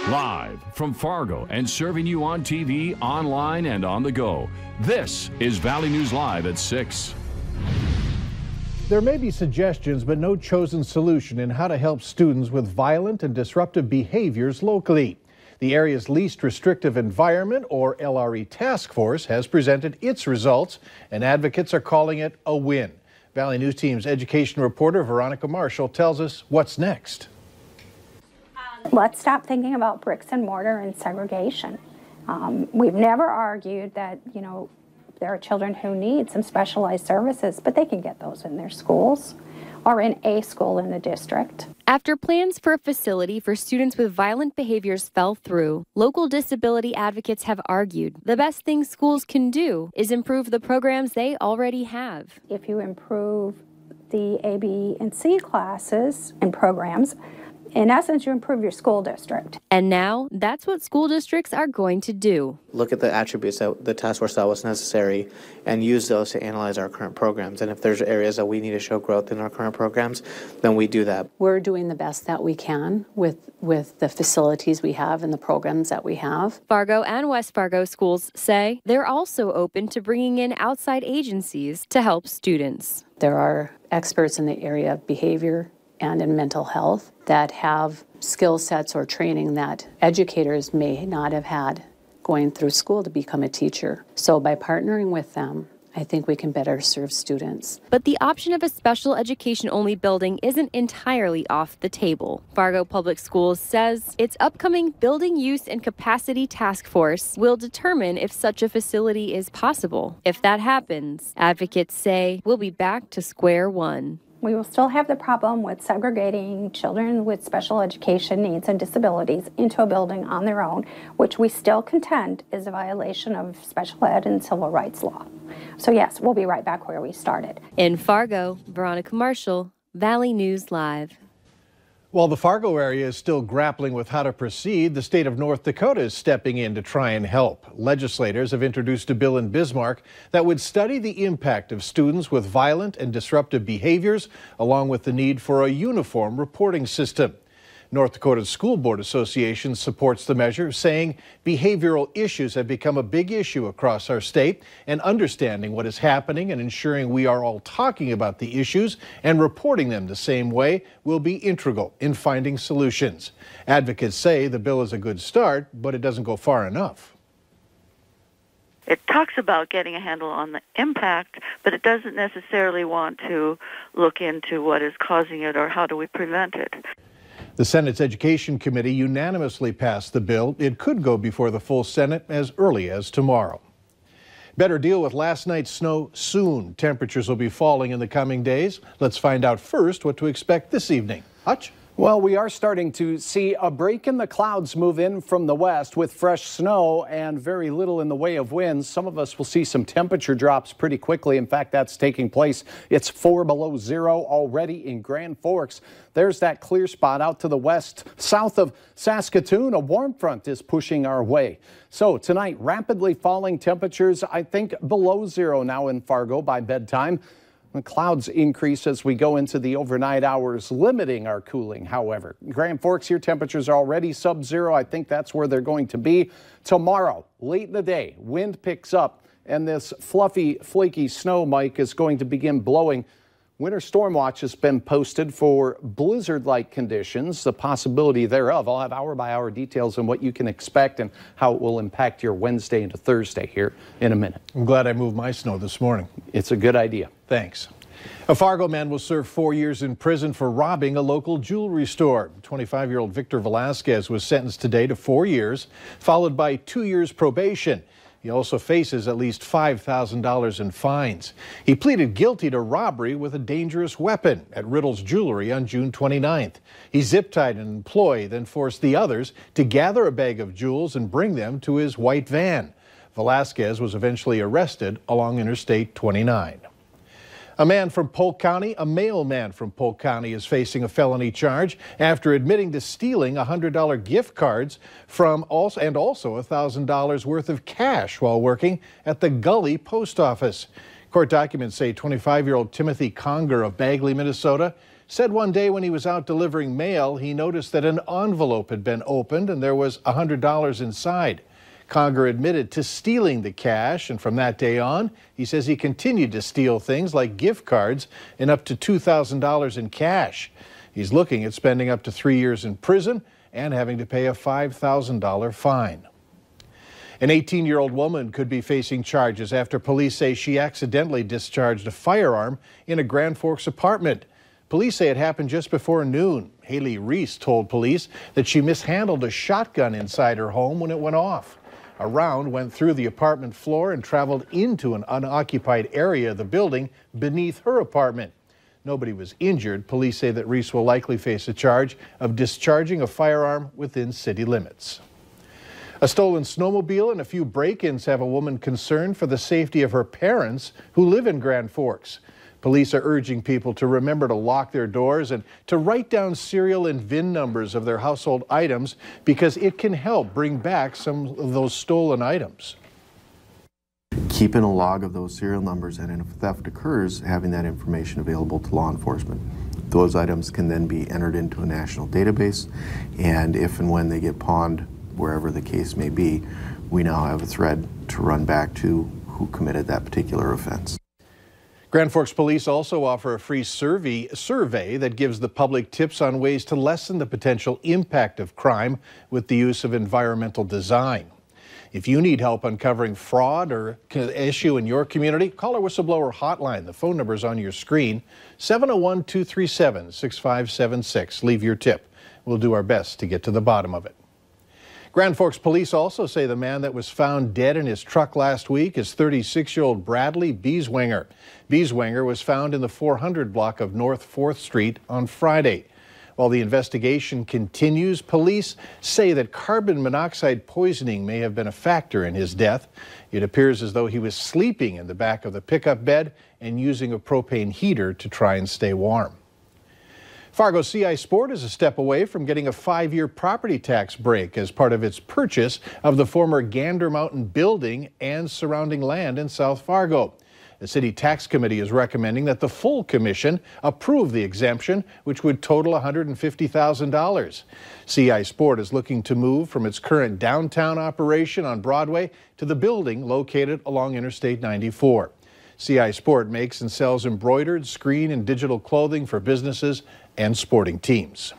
Live from Fargo and serving you on TV, online, and on the go. This is Valley News Live at 6. There may be suggestions, but no chosen solution in how to help students with violent and disruptive behaviors locally. The area's least restrictive environment, or LRE task force, has presented its results, and advocates are calling it a win. Valley News Team's education reporter Veronica Marshall tells us what's next. Let's stop thinking about bricks and mortar and segregation. We've never argued that, there are children who need some specialized services, but they can get those in their schools or in a school in the district. After plans for a facility for students with violent behaviors fell through, local disability advocates have argued the best thing schools can do is improve the programs they already have. If you improve the A, B, and C classes and programs, in essence, you improve your school district. And now, that's what school districts are going to do. Look at the attributes that the task force thought was necessary and use those to analyze our current programs. And if there's areas that we need to show growth in our current programs, then we do that. We're doing the best that we can with the facilities we have and the programs that we have. Fargo and West Fargo schools say they're also open to bringing in outside agencies to help students. There are experts in the area of behavior and in mental health that have skill sets or training that educators may not have had going through school to become a teacher. So by partnering with them, I think we can better serve students. But the option of a special education-only building isn't entirely off the table. Fargo Public Schools says its upcoming Building Use and Capacity Task Force will determine if such a facility is possible. If that happens, advocates say we'll be back to square one. We will still have the problem with segregating children with special education needs and disabilities into a building on their own, which we still contend is a violation of special ed and civil rights law. So yes, we'll be right back where we started. In Fargo, Veronica Marshall, Valley News Live. While the Fargo area is still grappling with how to proceed, the state of North Dakota is stepping in to try and help. Legislators have introduced a bill in Bismarck that would study the impact of students with violent and disruptive behaviors, along with the need for a uniform reporting system. North Dakota's School Board Association supports the measure, saying behavioral issues have become a big issue across our state, and understanding what is happening and ensuring we are all talking about the issues and reporting them the same way will be integral in finding solutions. Advocates say the bill is a good start, but it doesn't go far enough. It talks about getting a handle on the impact, but it doesn't necessarily want to look into what is causing it or how do we prevent it. The Senate's Education Committee unanimously passed the bill. It could go before the full Senate as early as tomorrow. Better deal with last night's snow soon. Temperatures will be falling in the coming days. Let's find out first what to expect this evening. Hutch? Well, we are starting to see a break in the clouds move in from the west with fresh snow and very little in the way of winds. Some of us will see some temperature drops pretty quickly. In fact, that's taking place. It's 4 below zero already in Grand Forks. There's that clear spot out to the west. South of Saskatoon, a warm front is pushing our way. So tonight, rapidly falling temperatures, I think below zero now in Fargo by bedtime. The clouds increase as we go into the overnight hours, limiting our cooling, however. Grand Forks, your temperatures are already sub-zero. I think that's where they're going to be. Tomorrow, late in the day, wind picks up, and this fluffy, flaky snow, Mike, is going to begin blowing. Winter storm watch has been posted for blizzard-like conditions, the possibility thereof. I'll have hour-by-hour details on what you can expect and how it will impact your Wednesday into Thursday here in a minute. I'm glad I moved my snow this morning. It's a good idea. Thanks. A Fargo man will serve 4 years in prison for robbing a local jewelry store. 25-year-old Victor Velasquez was sentenced today to 4 years, followed by 2 years probation. He also faces at least $5,000 in fines. He pleaded guilty to robbery with a dangerous weapon at Riddle's Jewelry on June 29th. He zip-tied an employee, then forced the others to gather a bag of jewels and bring them to his white van. Velasquez was eventually arrested along Interstate 29. A man from Polk County, a male man from Polk County, is facing a felony charge after admitting to stealing $100 gift cards and also $1,000 worth of cash while working at the Gully Post Office. Court documents say 25-year-old Timothy Conger of Bagley, Minnesota, said one day when he was out delivering mail, he noticed that an envelope had been opened and there was $100 inside. Conger admitted to stealing the cash, and from that day on, he says he continued to steal things like gift cards and up to $2,000 in cash. He's looking at spending up to 3 years in prison and having to pay a $5,000 fine. An 18-year-old woman could be facing charges after police say she accidentally discharged a firearm in a Grand Forks apartment. Police say it happened just before noon. Haley Reese told police that she mishandled a shotgun inside her home when it went off. A round went through the apartment floor and traveled into an unoccupied area of the building beneath her apartment. Nobody was injured. Police say that Reese will likely face a charge of discharging a firearm within city limits. A stolen snowmobile and a few break-ins have a woman concerned for the safety of her parents who live in Grand Forks. Police are urging people to remember to lock their doors and to write down serial and VIN numbers of their household items because it can help bring back some of those stolen items. Keeping a log of those serial numbers, and if theft occurs, having that information available to law enforcement. Those items can then be entered into a national database, and if and when they get pawned, wherever the case may be, we now have a thread to run back to who committed that particular offense. Grand Forks Police also offer a free survey that gives the public tips on ways to lessen the potential impact of crime with the use of environmental design. If you need help uncovering fraud or issue in your community, call our whistleblower hotline. The phone number is on your screen, 701-237-6576. Leave your tip. We'll do our best to get to the bottom of it. Grand Forks Police also say the man that was found dead in his truck last week is 36-year-old Bradley Bieswanger. Bieswanger was found in the 400 block of North 4th Street on Friday. While the investigation continues, police say that carbon monoxide poisoning may have been a factor in his death. It appears as though he was sleeping in the back of the pickup bed and using a propane heater to try and stay warm. Fargo CI Sport is a step away from getting a 5-year property tax break as part of its purchase of the former Gander Mountain building and surrounding land in South Fargo. The City Tax Committee is recommending that the full commission approve the exemption, which would total $150,000. CI Sport is looking to move from its current downtown operation on Broadway to the building located along Interstate 94. CI Sport makes and sells embroidered, screen, and digital clothing for businesses and sporting teams.